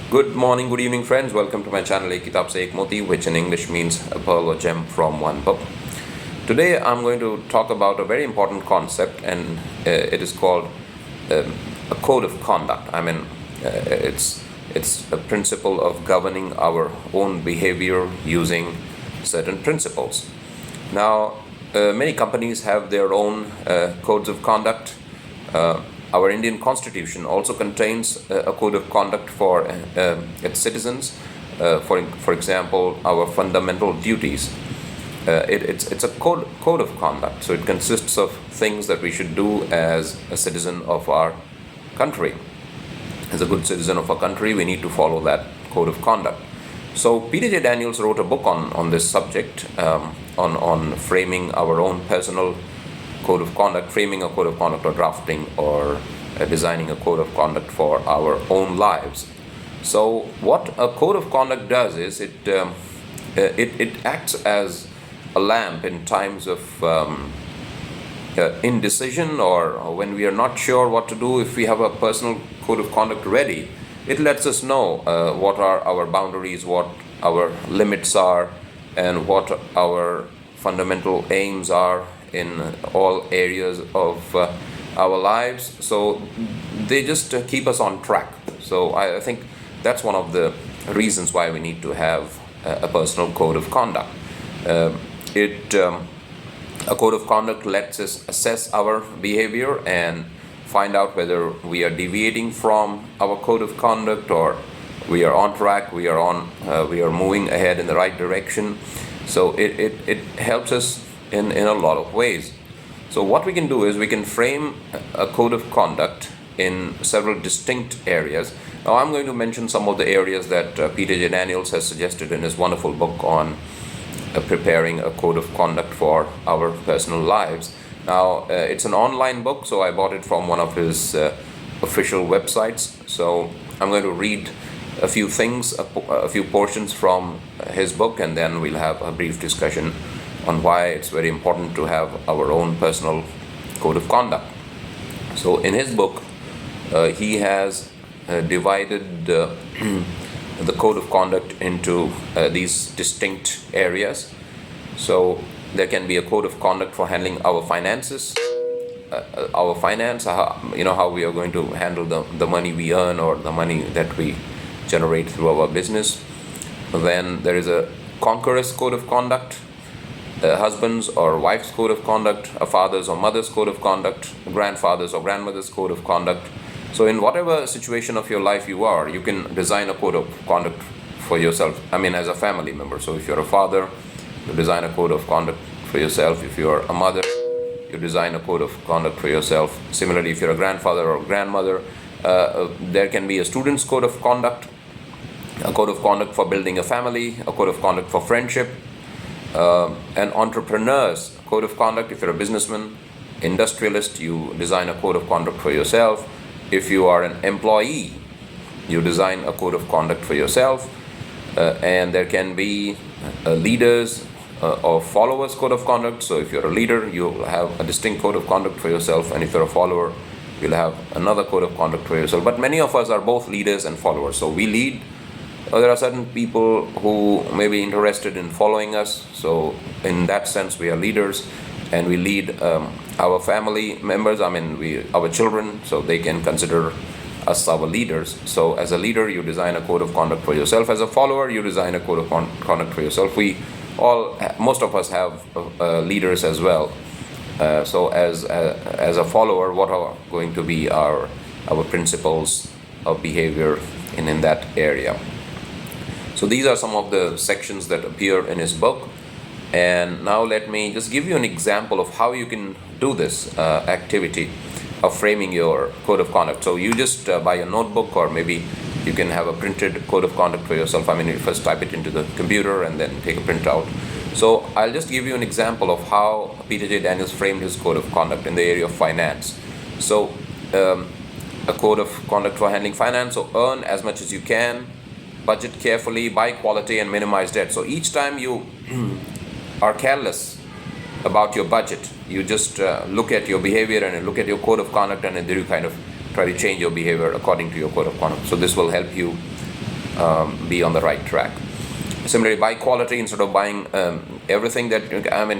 Good morning, good evening, friends. Welcome to my channel, Ek Kitab Se Ek Moti, which in English means a pearl or gem from one book. Today, I'm going to talk about a very important concept, and it is called a code of conduct. It's a principle of governing our own behavior using certain principles. Now, many companies have their own codes of conduct. Our Indian Constitution also contains a code of conduct for its citizens. For example, our fundamental duties. It's a code of conduct. So it consists of things that we should do as a citizen of our country. As a good citizen of our country, we need to follow that code of conduct. So Peter J. Daniels wrote a book on this subject, on framing our own personal code of conduct, framing a code of conduct, or drafting or designing a code of conduct for our own lives. So what a code of conduct does is it acts as a lamp in times of indecision, or when we are not sure what to do. If we have a personal code of conduct ready, it lets us know what are our boundaries, what our limits are, and what our fundamental aims are in all areas of our lives. So they just keep us on track. So I think that's one of the reasons why we need to have a personal code of conduct. A code of conduct lets us assess our behavior and find out whether we are deviating from our code of conduct, or we are on track, we are moving ahead in the right direction. So it helps us in a lot of ways. So what we can do is we can frame a code of conduct in several distinct areas. Now I'm going to mention some of the areas that Peter J. Daniels has suggested in his wonderful book on preparing a code of conduct for our personal lives. Now it's an online book, so I bought it from one of his official websites. So I'm going to read a few things, a few portions from his book, and then we'll have a brief discussion on why it's very important to have our own personal code of conduct. So in his book, he has divided the code of conduct into these distinct areas. So there can be a code of conduct for handling our finances, how we are going to handle the money we earn, or the money that we generate through our business. Then there is a Conqueror's code of conduct, a husband's or wife's code of conduct, a father's or mother's code of conduct, a grandfather's or grandmother's code of conduct. So in whatever situation of your life you are, you can design a code of conduct for yourself. As a family member. So if you're a father, you design a code of conduct for yourself. If you're a mother, you design a code of conduct for yourself. Similarly, if you're a grandfather or grandmother, there can be a student's code of conduct, a code of conduct for building a family, a code of conduct for friendship, an entrepreneur's code of conduct. If you're a businessman, industrialist, you design a code of conduct for yourself. If you are an employee, you design a code of conduct for yourself. And there can be leaders or followers code of conduct. So if you're a leader, you'll have a distinct code of conduct for yourself, and if you're a follower, you'll have another code of conduct for yourself. But many of us are both leaders and followers. So we lead. There are certain people who may be interested in following us. So in that sense, we are leaders, and we lead our family members. Our children, so they can consider us our leaders. So as a leader, you design a code of conduct for yourself. As a follower, you design a code of conduct for yourself. Most of us have leaders as well. So as a follower, what are going to be our principles of behavior in that area? So these are some of the sections that appear in his book. And now let me just give you an example of how you can do this activity of framing your code of conduct. So you just buy a notebook, or maybe you can have a printed code of conduct for yourself. You first type it into the computer and then take a printout. So I'll just give you an example of how Peter J. Daniels framed his code of conduct in the area of finance. So a code of conduct for handling finance. So earn as much as you can, budget carefully, buy quality, and minimize debt. So each time you are careless about your budget, you just look at your behavior and look at your code of conduct, and then you kind of try to change your behavior according to your code of conduct. So this will help you be on the right track. Similarly, buy quality instead of buying everything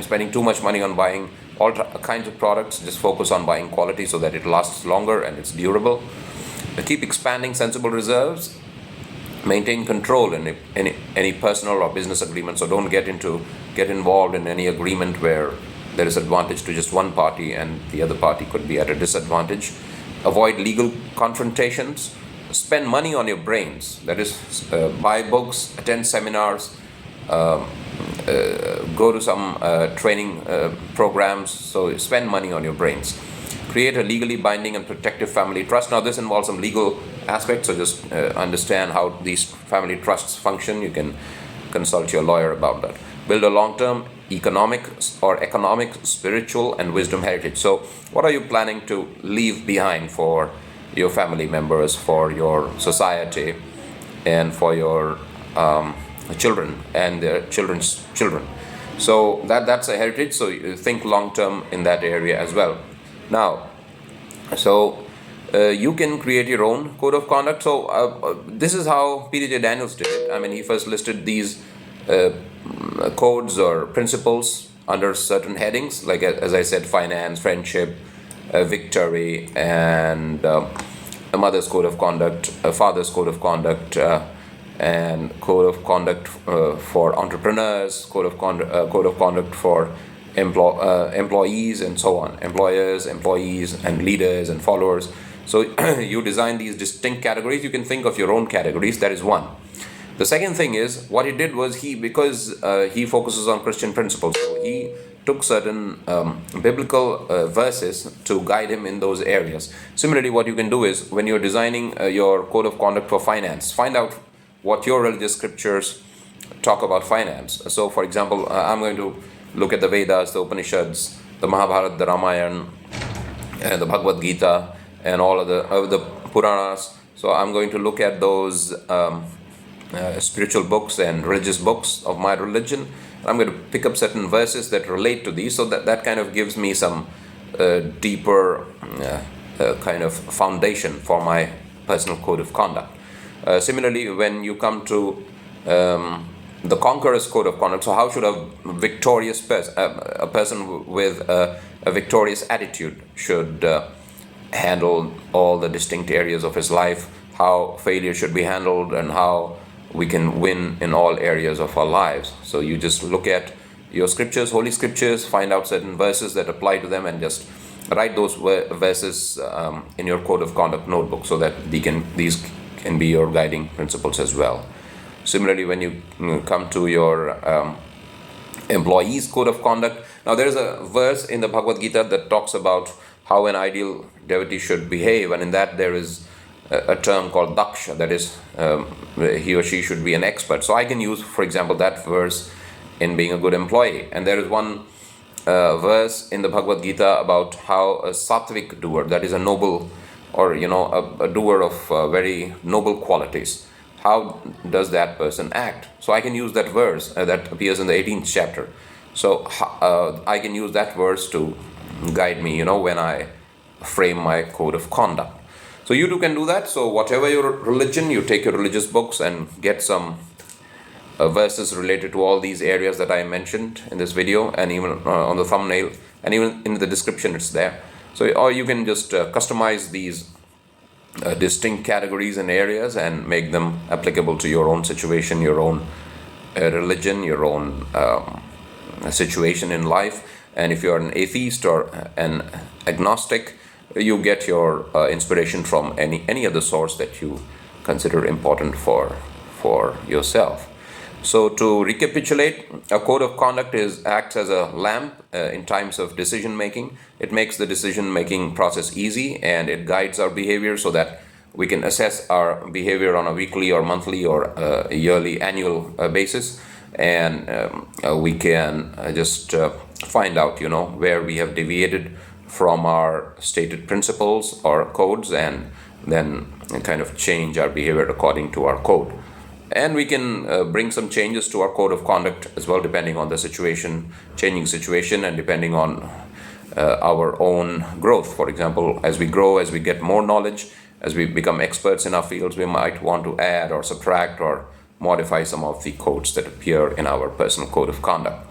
spending too much money on buying all kinds of products. Just focus on buying quality so that it lasts longer and it's durable. Keep expanding sensible reserves. Maintain control in any personal or business agreement. So don't get involved in any agreement where there is advantage to just one party and the other party could be at a disadvantage. Avoid legal confrontations. Spend money on your brains. That is, buy books, attend seminars, go to some training programs. So spend money on your brains. Create a legally binding and protective family trust. Now this involves some legal aspects, so just understand how these family trusts function. You can consult your lawyer about that. Build a long-term economic, spiritual, and wisdom heritage. So what are you planning to leave behind for your family members, for your society, and for your children and their children's children? So that's a heritage. So you think long-term in that area as well. Now, you can create your own code of conduct. So this is how P.J. Daniels did it. He first listed these codes or principles under certain headings, like as I said, finance, friendship, victory, and a mother's code of conduct, a father's code of conduct, and code of conduct for entrepreneurs, code of conduct for employees, and so on, employers, employees, and leaders and followers. So you design these distinct categories. You can think of your own categories. That is one. The second thing is, what he did was because he focuses on Christian principles, so he took certain biblical verses to guide him in those areas. Similarly, what you can do is, when you're designing your code of conduct for finance, find out what your religious scriptures talk about finance. So for example, I'm going to look at the Vedas, the Upanishads, the Mahabharata, the Ramayana, the Bhagavad Gita, and all of the Puranas. So I'm going to look at those spiritual books and religious books of my religion. I'm going to pick up certain verses that relate to these, so that kind of gives me some deeper kind of foundation for my personal code of conduct. Similarly, when you come to the Conqueror's code of conduct, so how should a victorious person, a person with a victorious attitude, should handle all the distinct areas of his life, how failure should be handled, and how we can win in all areas of our lives. So you just look at your scriptures, holy scriptures, find out certain verses that apply to them, and just write those verses in your code of conduct notebook, so that these can be your guiding principles as well. Similarly, when you come to your employees' code of conduct, now there is a verse in the Bhagavad Gita that talks about how an ideal devotee should behave, and in that there is a term called daksha, that is, he or she should be an expert. So I can use, for example, that verse in being a good employee. And there is one verse in the Bhagavad Gita about how a sattvic doer, that is a noble, or a doer of very noble qualities, how does that person act? So I can use that verse that appears in the 18th chapter. So I can use that verse to guide me, when I frame my code of conduct. So you too can do that. So whatever your religion, you take your religious books and get some verses related to all these areas that I mentioned in this video, and even on the thumbnail, and even in the description it's there. So, or you can just customize these distinct categories and areas and make them applicable to your own situation, your own religion, your own situation in life. And if you're an atheist or an agnostic, you get your inspiration from any other source that you consider important for yourself. So to recapitulate, a code of conduct acts as a lamp in times of decision making. It makes the decision making process easy, and it guides our behavior so that we can assess our behavior on a weekly or monthly or yearly, annual basis, and we can just find out where we have deviated from our stated principles or codes, and then kind of change our behavior according to our code. And we can bring some changes to our code of conduct as well, depending on the changing situation, and depending on our own growth. For example, as we grow, as we get more knowledge, as we become experts in our fields, we might want to add or subtract or modify some of the codes that appear in our personal code of conduct.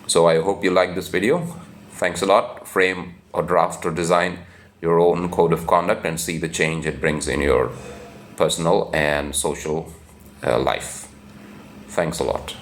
So I hope you like this video. Thanks a lot. Frame or draft or design your own code of conduct and see the change it brings in your personal and social life. Thanks a lot.